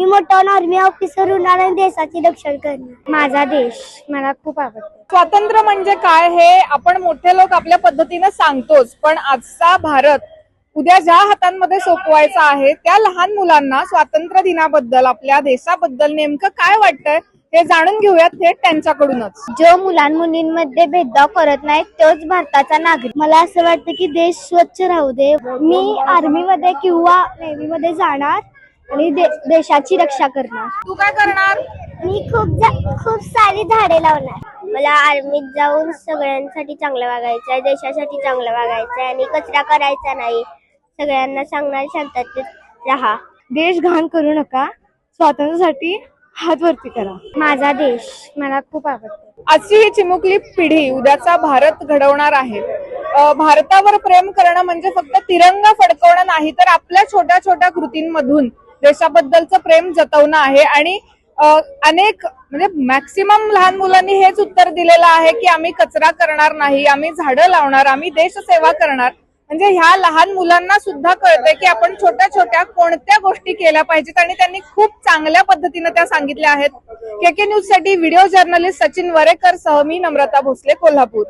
मोठा होऊन army officer होणार आणि देशाची रक्षण करणार. माझा देश मला खूप आवडतो. स्वातंत्र्य म्हणजे काय हे आपण मोठे लोक आपल्या पद्धतीने सांगतोच, पण आजचा भारत उद्या ज्या हातांमध्ये सोपवायचा आहे त्या लहान मुलांना स्वातंत्र्य दिनाबद्दल आपल्या देशाबद्दल नेमकं काय वाटतंय हे जाणून घेऊयात थेट त्यांच्याकडूनच. जो मुलां मुलींमध्ये भेदभाव करत नाही तोच भारताचा नागरिक. मला असं वाटतं की देश स्वच्छ राहू दे. मी आर्मी मध्ये किंवा नेव्ही मध्ये जाणार आणि देशाची रक्षा करणार. तू काय करणार? मी खूप सारी झाडे लावणार. मला आर्मीत जाऊन सगळ्यांसाठी चांगलं वागायचं आहे, देशासाठी चांगलं वागायचं आहे आणि कचरा करायचा नाही. सगळ्यांना सांगणार शांततेत राहा. देश घाण करू नका, स्वातंत्र्यासाठी हात वरती करा. माझा देश मला खूप आवडतो. आजची ही चिमुकली पिढी उद्याचा भारत घडवणार आहे. भारतावर प्रेम करणं म्हणजे फक्त तिरंगा फडकवणं नाही, तर आपल्या छोट्या छोट्या कृतींमधून देशाबद्दलचं प्रेम जतवणं आहे. आणि अनेक म्हणजे मॅक्सिमम लहान मुलांनी हेच उत्तर दिलेलं आहे की आम्ही कचरा करणार नाही, आम्ही झाडं लावणार, आम्ही देशसेवा करणार. म्हणजे ह्या लहान मुलांना सुद्धा कळतंय की आपण छोट्या छोट्या कोणत्या गोष्टी केल्या पाहिजेत आणि त्यांनी खूप चांगल्या पद्धतीने त्या सांगितल्या आहेत. KK न्यूज साठी व्हिडिओ जर्नलिस्ट सचिन वरेकर सह मी नम्रता भोसले, कोल्हापूर.